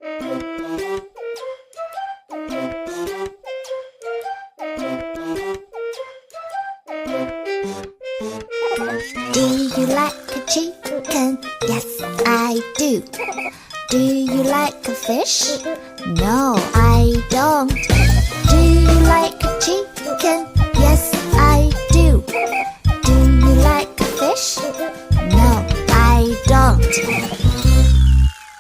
Do you like a chicken? Yes, I do. Do you like a fish? No, I don't. Do you like a chicken?